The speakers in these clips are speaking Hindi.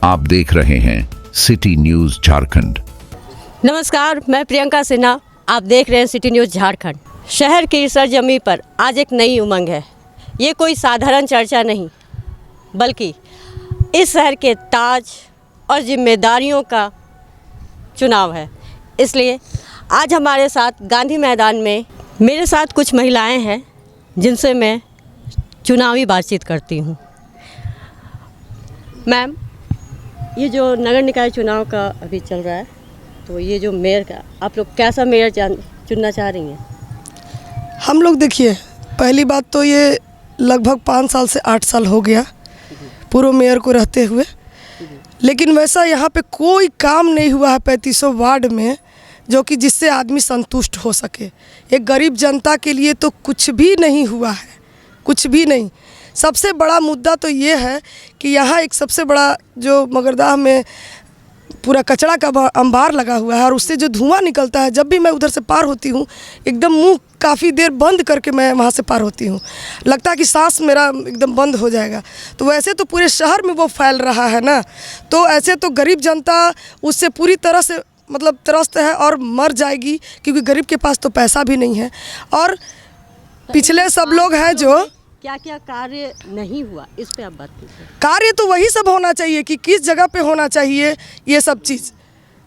आप देख रहे हैं सिटी न्यूज झारखंड। नमस्कार, मैं प्रियंका सिन्हा। आप देख रहे हैं सिटी न्यूज झारखंड। शहर की सरजमी पर आज एक नई उमंग है। ये कोई साधारण चर्चा नहीं, बल्कि इस शहर के ताज और जिम्मेदारियों का चुनाव है। इसलिए आज हमारे साथ गांधी मैदान में मेरे साथ कुछ महिलाएं हैं जिनसे मैं चुनावी बातचीत करती हूँ। मैम, ये जो नगर निकाय चुनाव का अभी चल रहा है, तो ये जो मेयर का आप लोग कैसा मेयर चुनना चाह रही हैं? हम लोग देखिए, पहली बात तो ये लगभग 5 साल से 8 साल हो गया पूर्व मेयर को रहते हुए, लेकिन वैसा यहाँ पे कोई काम नहीं हुआ है 3500 वार्ड में जो कि जिससे आदमी संतुष्ट हो सके। एक गरीब जनता के लिए तो कुछ भी नहीं हुआ है, कुछ भी नहीं। सबसे बड़ा मुद्दा तो ये है कि यहाँ एक सबसे बड़ा जो मगरदाह में पूरा कचरा का अंबार लगा हुआ है और उससे जो धुआं निकलता है, जब भी मैं उधर से पार होती हूँ एकदम मुंह काफ़ी देर बंद करके मैं वहाँ से पार होती हूँ। लगता है कि सांस मेरा एकदम बंद हो जाएगा। तो वैसे तो पूरे शहर में वो फैल रहा है ना, तो ऐसे तो गरीब जनता उससे पूरी तरह से मतलब त्रस्त है और मर जाएगी, क्योंकि गरीब के पास तो पैसा भी नहीं है। और पिछले सब लोग हैं जो क्या क्या कार्य नहीं हुआ, इस पे आप बात कीजिए। कार्य तो वही सब होना चाहिए कि किस जगह पे होना चाहिए ये सब चीज़,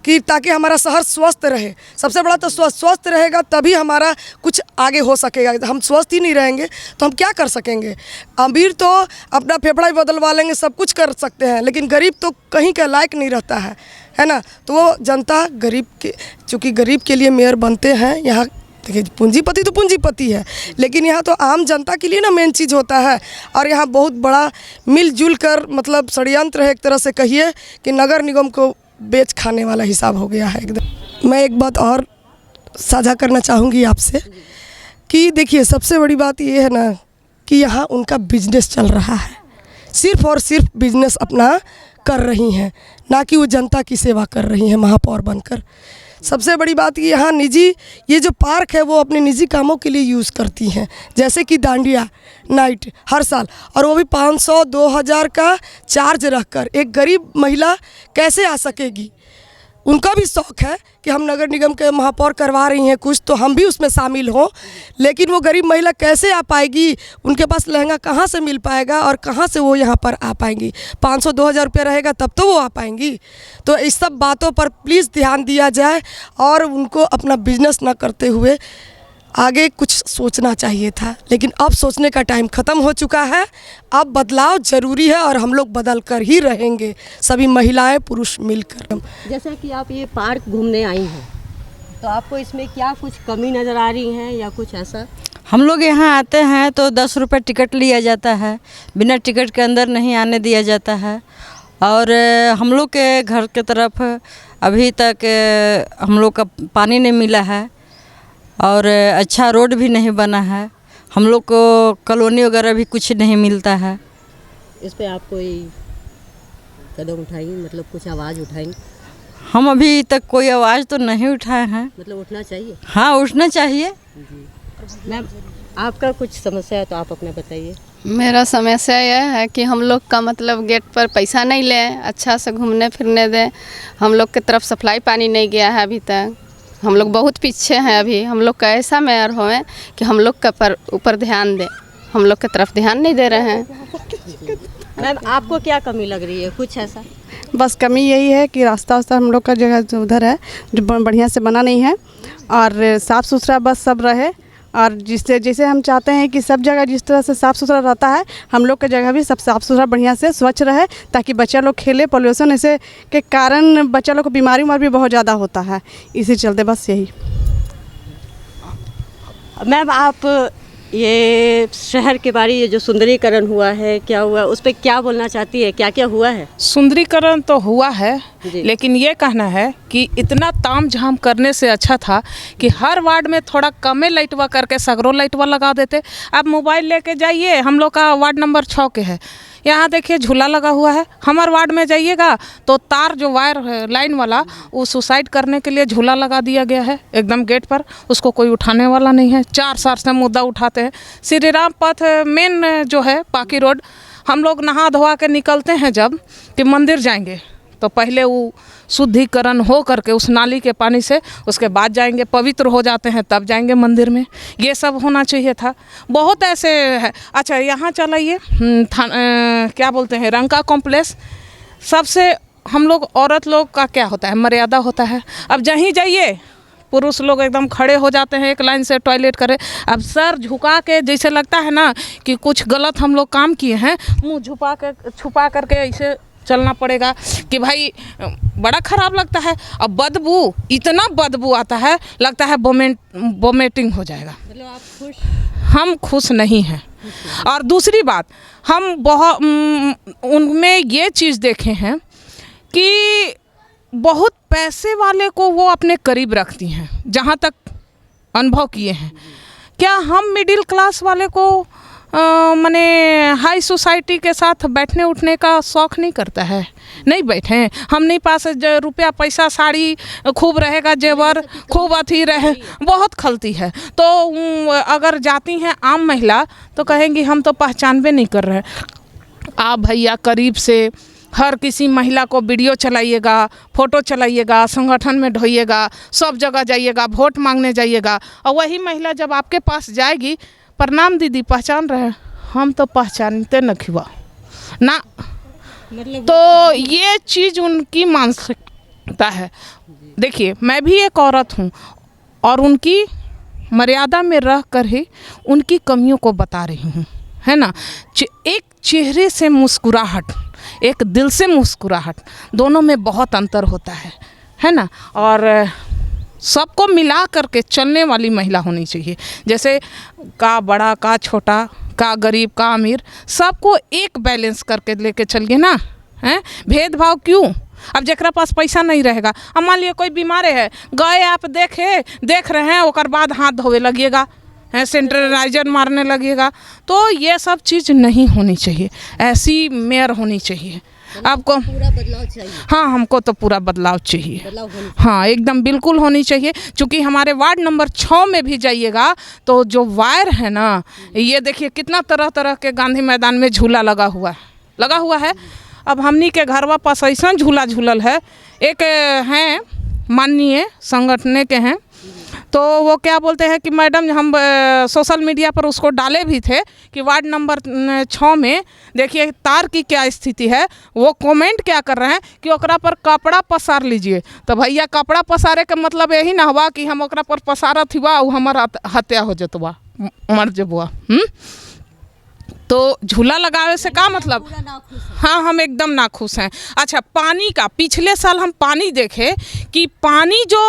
कि ताकि हमारा शहर स्वस्थ रहे। सबसे बड़ा तो स्वस्थ रहेगा तभी हमारा कुछ आगे हो सकेगा। हम स्वस्थ ही नहीं रहेंगे तो हम क्या कर सकेंगे? अमीर तो अपना फेफड़ा ही बदलवा लेंगे, सब कुछ कर सकते हैं, लेकिन गरीब तो कहीं का लायक नहीं रहता है ना। तो वो जनता गरीब के, चूँकि गरीब के लिए मेयर बनते हैं यहाँ। देखिए, पूंजीपति तो पूंजीपति है, लेकिन यहाँ तो आम जनता के लिए ना मेन चीज़ होता है। और यहाँ बहुत बड़ा मिलजुल कर मतलब षड्यंत्र है, एक तरह से कहिए कि नगर निगम को बेच खाने वाला हिसाब हो गया है एकदम। मैं एक बात और साझा करना चाहूँगी आपसे कि देखिए, सबसे बड़ी बात ये है ना कि यहाँ उनका बिजनेस चल रहा है, सिर्फ और सिर्फ बिजनेस अपना कर रही हैं, ना कि वो जनता की सेवा कर रही हैं महापौर बनकर। सबसे बड़ी बात यहाँ निजी, ये जो पार्क है वो अपने निजी कामों के लिए यूज़ करती हैं, जैसे कि डांडिया नाइट हर साल, और वो भी 500-2000 का चार्ज रखकर। एक गरीब महिला कैसे आ सकेगी? उनका भी शौक़ है कि हम नगर निगम के महापौर करवा रही हैं कुछ, तो हम भी उसमें शामिल हों, लेकिन वो गरीब महिला कैसे आ पाएगी? उनके पास लहंगा कहाँ से मिल पाएगा और कहाँ से वो यहाँ पर आ पाएंगी? 500-2000 रुपये रहेगा तब तो वो आ पाएंगी। तो इस सब बातों पर प्लीज़ ध्यान दिया जाए और उनको अपना बिजनेस ना करते हुए आगे कुछ सोचना चाहिए था, लेकिन अब सोचने का टाइम ख़त्म हो चुका है। अब बदलाव ज़रूरी है और हम लोग बदल कर ही रहेंगे, सभी महिलाएं पुरुष मिलकर। जैसा कि आप ये पार्क घूमने आई हैं, तो आपको इसमें क्या कुछ कमी नज़र आ रही है या कुछ ऐसा? हम लोग यहाँ आते हैं तो 10 रुपये टिकट लिया जाता है, बिना टिकट के अंदर नहीं आने दिया जाता है। और हम लोग के घर के तरफ अभी तक हम लोग का पानी नहीं मिला है और अच्छा रोड भी नहीं बना है। हम लोग को कॉलोनी वगैरह भी कुछ नहीं मिलता है। इस पे आप कोई कदम उठाएंगे, मतलब कुछ आवाज़ उठाएंगे? हम अभी तक कोई आवाज़ तो नहीं उठाए हैं। मतलब उठना चाहिए? हाँ, उठना चाहिए। मैम, आपका कुछ समस्या है तो आप अपना बताइए। मेरा समस्या यह है कि हम लोग का मतलब गेट पर पैसा नहीं लें, अच्छा से घूमने फिरने दें। हम लोग की तरफ सप्लाई पानी नहीं गया है अभी तक। हम लोग बहुत पीछे हैं अभी। हम लोग का ऐसा मेयर होए कि हम लोग का पर ऊपर ध्यान दें, हम लोग की तरफ ध्यान नहीं दे रहे हैं। मैम, आपको क्या कमी लग रही है, कुछ ऐसा? बस कमी यही है कि रास्ता वास्ता हम लोग का जगह जो उधर है जो बढ़िया से बना नहीं है, और साफ़ सुथरा बस सब रहे। और जैसे हम चाहते हैं कि सब जगह जिस तरह से साफ़ सुथरा रहता है, हम लोग का जगह भी सब साफ़ सुथरा बढ़िया से स्वच्छ रहे, ताकि बच्चा लोग खेले। पोल्यूशन ऐसे के कारण बच्चा लोग को बीमारी उमार भी बहुत ज़्यादा होता है, इसी चलते बस यही। मैम, आप ये शहर के बारे ये जो सुंदरीकरण हुआ है, क्या हुआ, उस पर क्या बोलना चाहती है? क्या क्या हुआ है? सुंदरीकरण तो हुआ है, लेकिन ये कहना है कि इतना ताम झाम करने से अच्छा था कि हर वार्ड में थोड़ा कमे लाइटवा करके सगरो लाइटवा लगा देते। अब मोबाइल लेके जाइए, हम लोग का वार्ड नंबर 6 के है, यहाँ देखिए झूला लगा हुआ है। हमारे वार्ड में जाइएगा तो तार जो वायर है लाइन वाला, वो सुसाइड करने के लिए झूला लगा दिया गया है एकदम गेट पर, उसको कोई उठाने वाला नहीं है। 4 साल से मुद्दा उठाते हैं। श्री राम पथ मेन जो है पाकी रोड, हम लोग नहा धोवा के निकलते हैं जब कि मंदिर जाएंगे तो पहले वो शुद्धिकरण हो करके उस नाली के पानी से उसके बाद जाएंगे, पवित्र हो जाते हैं तब जाएंगे मंदिर में। ये सब होना चाहिए था। बहुत ऐसे है। अच्छा यहाँ चलाइए क्या बोलते हैं रंका कॉम्प्लेक्स, सबसे हम लोग औरत लोग का क्या होता है, मर्यादा होता है। अब जहीं जाइए पुरुष लोग एकदम खड़े हो जाते हैं एक लाइन से टॉयलेट करे। अब सर झुका के जैसे लगता है ना कि कुछ गलत हम लोग काम किए हैं, मुंह छुपा करके ऐसे चलना पड़ेगा कि भाई बड़ा ख़राब लगता है। अब बदबू, इतना बदबू आता है, लगता है वोमिटिंग हो जाएगा। मतलब आप खुश? हम खुश नहीं हैं। और दूसरी बात, हम बहुत उनमें ये चीज़ देखे हैं कि बहुत पैसे वाले को वो अपने करीब रखती हैं, जहाँ तक अनुभव किए हैं। क्या हम मिडिल क्लास वाले को माने हाई सोसाइटी के साथ बैठने उठने का शौक़ नहीं करता है? नहीं बैठे, हम नहीं पास रुपया पैसा साड़ी खूब रहेगा, जेवर खूब अथी रहे, बहुत खलती है। तो अगर जाती हैं आम महिला तो कहेंगी हम तो पहचानबे नहीं कर रहे। आप भैया करीब से हर किसी महिला को वीडियो चलाइएगा, फ़ोटो चलाइएगा, संगठन में ढोइएगा, सब जगह जाइएगा, वोट मांगने जाइएगा, और वही महिला जब आपके पास जाएगी, प्रणाम दीदी पहचान रहे हैं, हम तो पहचानते न खिवा ना। मतलब तो ये चीज़ उनकी मानसिकता है। देखिए मैं भी एक औरत हूँ और उनकी मर्यादा में रह कर ही उनकी कमियों को बता रही हूँ, है ना। एक चेहरे से मुस्कुराहट, एक दिल से मुस्कुराहट, दोनों में बहुत अंतर होता है ना। और सबको मिला करके चलने वाली महिला होनी चाहिए। जैसे का बड़ा का छोटा, का गरीब का अमीर, सबको एक बैलेंस करके लेके चलिए ना, हैं। भेदभाव क्यों? अब जकरा पास पैसा नहीं रहेगा, अब मान लिया कोई बीमार है, गए आप देख रहे हैं, उसके बाद हाथ धोवे लगिएगा, हैं, सैनिटाइजर मारने लगिएगा। तो ये सब चीज़ नहीं होनी चाहिए। ऐसी मेयर होनी चाहिए। आपको पूरा बदलाव चाहिए? हाँ, हमको तो पूरा बदलाव चाहिए। बदलाव होनी हाँ, एकदम बिल्कुल होनी चाहिए। क्योंकि हमारे वार्ड नंबर 6 में भी जाइएगा तो जो वायर है ना, ये देखिए कितना तरह तरह के गांधी मैदान में झूला लगा हुआ है। अब हमनी के घरवा पास ऐसा झूला झूलल है। एक हैं माननीय संगठन के हैं, तो वो क्या बोलते हैं कि मैडम हम सोशल मीडिया पर उसको डाले भी थे कि वार्ड नंबर 6 में देखिए तार की क्या स्थिति है। वो कमेंट क्या कर रहे हैं कि ओकरा पर कपड़ा पसार लीजिए। तो भैया कपड़ा पसारे का मतलब यही ना हुआ कि हम ओकरा पर पसारत हुआ वो हमारा हत्या हो जतवा, मर जबुआ। तो झूला लगावे से क्या मतलब? हाँ, हम एकदम नाखुश हैं। अच्छा, पानी का पिछले साल हम पानी देखे कि पानी जो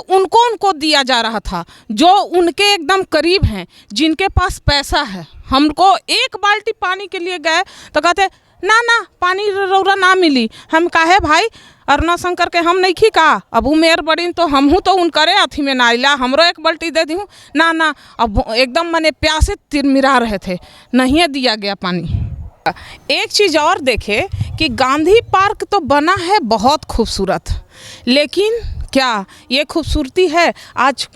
उनको दिया जा रहा था, जो उनके एकदम करीब हैं, जिनके पास पैसा है। हमको एक बाल्टी पानी के लिए गए तो कहते ना पानी रौरा ना मिली। हम काहे भाई, अरुणा शंकर के हम नहीं खी का, अब वो मेयर बड़ी तो हमहूँ तो उनकरे अथी में ना आइला, हमरो एक बाल्टी दे दूँ ना। अब एकदम मैंने प्यासे तिरमिरा रहे थे, नहीं दिया गया पानी। एक चीज़ और देखे कि गांधी पार्क तो बना है बहुत खूबसूरत, लेकिन क्या ये खूबसूरती है? आज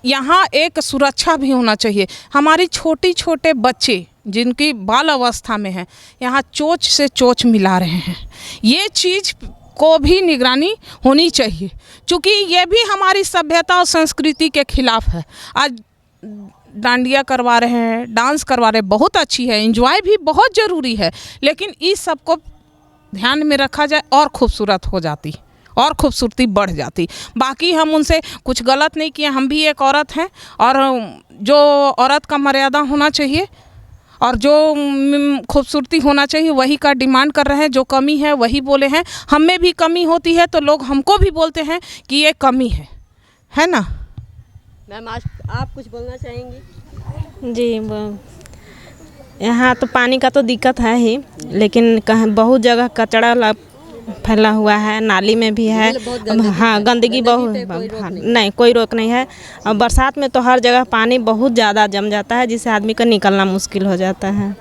यहाँ एक सुरक्षा भी होना चाहिए। हमारी छोटे बच्चे जिनकी बाल अवस्था में हैं, यहाँ चोंच से चोंच मिला रहे हैं। ये चीज़ को भी निगरानी होनी चाहिए, क्योंकि ये भी हमारी सभ्यता और संस्कृति के खिलाफ है। आज डांडिया करवा रहे हैं, डांस करवा रहे हैं, बहुत अच्छी है, एंजॉय भी बहुत ज़रूरी है, लेकिन इस सब को ध्यान में रखा जाए और खूबसूरत हो जाती और खूबसूरती बढ़ जाती। बाकी हम उनसे कुछ गलत नहीं किए, हम भी एक औरत हैं और जो औरत का मर्यादा होना चाहिए और जो खूबसूरती होना चाहिए वही का डिमांड कर रहे हैं। जो कमी है वही बोले हैं। हम में भी कमी होती है तो लोग हमको भी बोलते हैं कि ये कमी है ना। मैम आज आप कुछ बोलना चाहेंगी? जी, यहाँ तो पानी का तो दिक्कत है ही, लेकिन कहीं बहुत जगह कचरा फैला हुआ है, नाली में भी है। हाँ, गंदगी बहुत, नहीं कोई रोक नहीं है। और बरसात में तो हर जगह पानी बहुत ज़्यादा जम जाता है, जिससे आदमी का निकलना मुश्किल हो जाता है।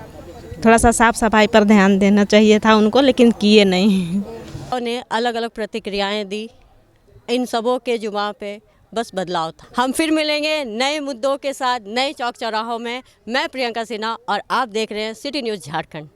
थोड़ा सा साफ सफाई पर ध्यान देना चाहिए था उनको, लेकिन किए नहीं। उन्होंने अलग अलग प्रतिक्रियाएं दी, इन सबों के जुबान पे बस बदलाव था। हम फिर मिलेंगे नए मुद्दों के साथ, नए चौक चौराहों में। मैं प्रियंका सिन्हा और आप देख रहे हैं सिटी न्यूज़ झारखंड।